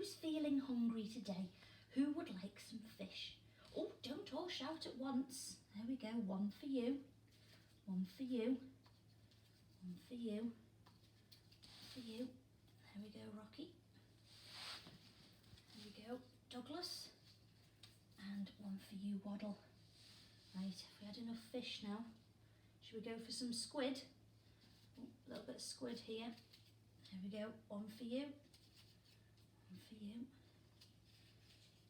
who's feeling hungry today? Who would like some fish? Oh, don't all shout at once. There we go, one for you, one for you, one for you, one for you. There we go, Rocky. There we go, Douglas. And one for you, Waddle. Right, have we had enough fish now? Should we go for some squid? Oh, a little bit of squid here. There we go, one for you, one for you,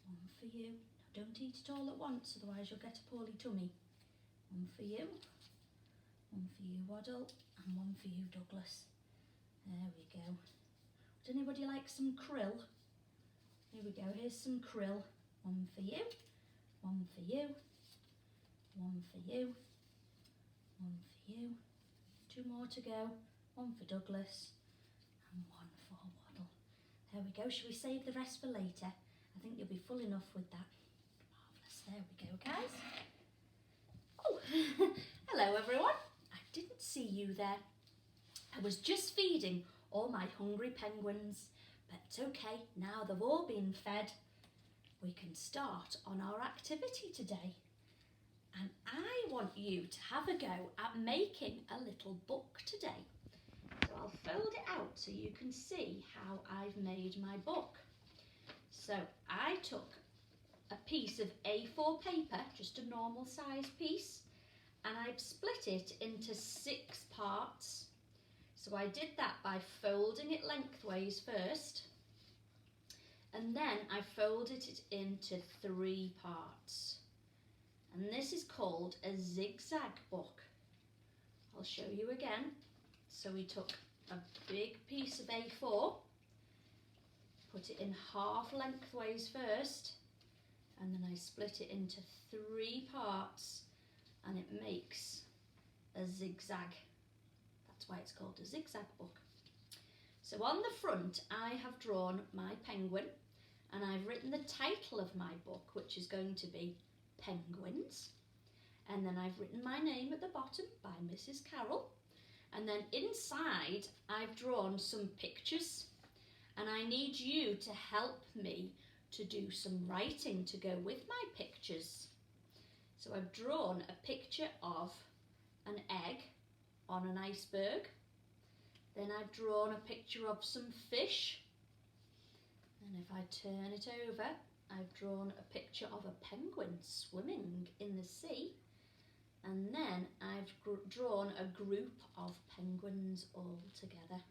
one for you. Now don't eat it all at once, otherwise you'll get a poorly tummy. One for you, Waddle, and one for you, Douglas. There we go. Would anybody like some krill? Here we go, here's some krill. One for you, one for you, one for you, one for you. Two more to go. One for Douglas and one for Waddle. There we go. Shall we save the rest for later? I think you'll be full enough with that. Marvellous. There we go, guys. Oh, hello everyone. I didn't see you there. I was just feeding all my hungry penguins, but it's okay. Now they've all been fed, we can start on our activity today. And I want you to have a go at making a little book today. So I'll fold it out so you can see how I've made my book. So I took a piece of A4 paper, just a normal size piece, and I've split it into 6 parts. So I did that by folding it lengthways first, and then I folded it into 3 parts. And this is called a zigzag book. I'll show you again. So we took a big piece of A4, put it in half lengthways first, and then I split it into 3 parts, and it makes a zigzag. That's why it's called a zigzag book. So on the front, I have drawn my penguin, and I've written the title of my book, which is going to be Penguins. And then I've written my name at the bottom by Mrs. Carroll. And then inside, I've drawn some pictures, and I need you to help me to do some writing to go with my pictures. So I've drawn a picture of an egg on an iceberg. Then I've drawn a picture of some fish. And if I turn it over, I've drawn a picture of a penguin swimming in the sea. And then I've drawn a group of penguins all together.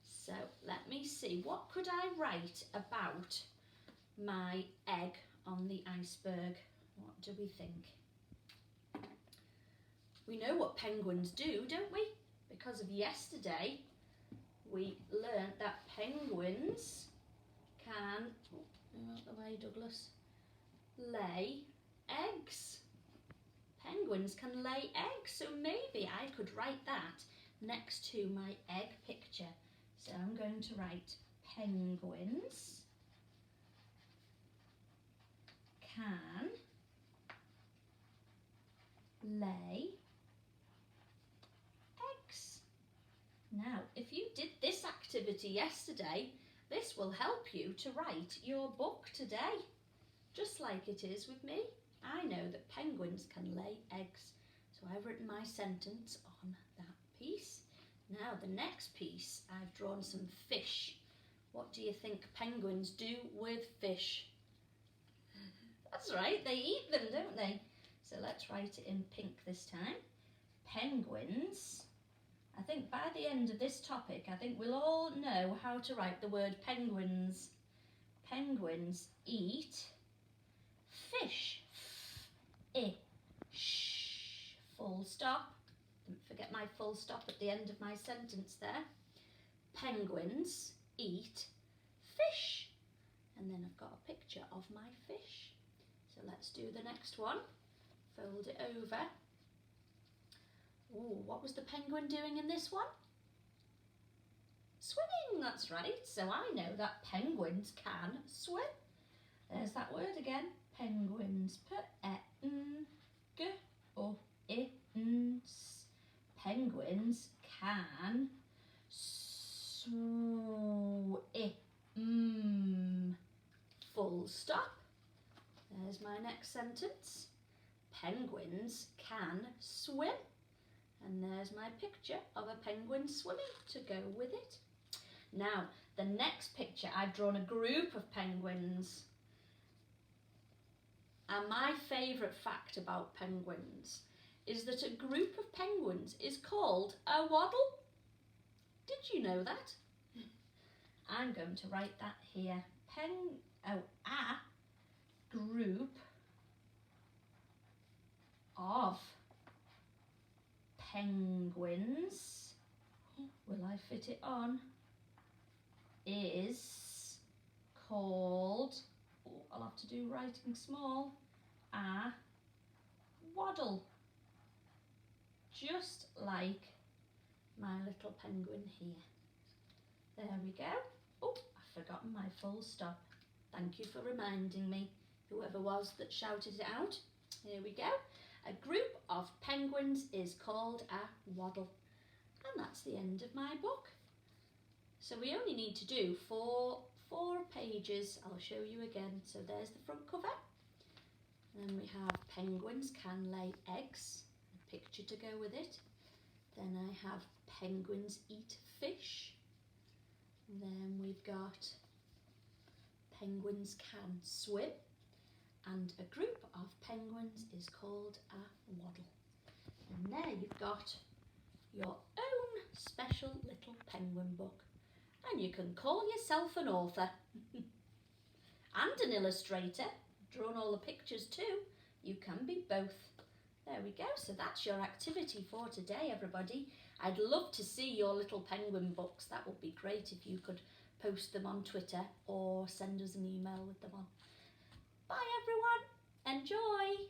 So let me see, what could I write about my egg on the iceberg? What do we think? We know what penguins do, don't we? Because of yesterday, we learnt that penguins can, move out the way, Douglas, lay eggs. Penguins can lay eggs, so maybe I could write that next to my egg picture. So I'm going to write penguins can lay eggs. Now, if you did this activity yesterday, this will help you to write your book today, just like it is with me. I know that penguins can lay eggs, so I've written my sentence on that piece. Now the next piece, I've drawn some fish. What do you think penguins do with fish? That's right, they eat them, don't they? So let's write it in pink this time. Penguins. I think by the end of this topic, I think we'll all know how to write the word penguins. Penguins eat fish. F-I-sh. Full stop. Don't forget my full stop at the end of my sentence there. Penguins eat fish. And then I've got a picture of my fish. So let's do the next one. Fold it over. Ooh, what was the penguin doing in this one? Swimming, that's right. So I know that penguins can swim. There's that word again. Penguins. P-E-N-G-O-I-N-S. Penguins can swim. full stop. There's my next sentence. Penguins can swim. And there's my picture of a penguin swimming to go with it. Now, the next picture, I've drawn a group of penguins. And my favourite fact about penguins is that a group of penguins is called a waddle. Did you know that? I'm going to write that here. A group of penguins, will I fit it on, is called, I'll have to do writing small, a waddle. Just like my little penguin here. There we go. Oh, I've forgotten my full stop. Thank you for reminding me, whoever was that shouted it out. Here we go. A group of penguins is called a waddle. And that's the end of my book. So we only need to do four pages. I'll show you again. So there's the front cover. Then we have penguins can lay eggs. A picture to go with it. Then I have penguins eat fish. And then we've got penguins can swim. And a group of penguins is called a waddle. And there you've got your own special little penguin book. And you can call yourself an author and an illustrator. Drawn all the pictures too. You can be both. There we go. So that's your activity for today, everybody. I'd love to see your little penguin books. That would be great if you could post them on Twitter or send us an email with them on. Bye everyone. Enjoy.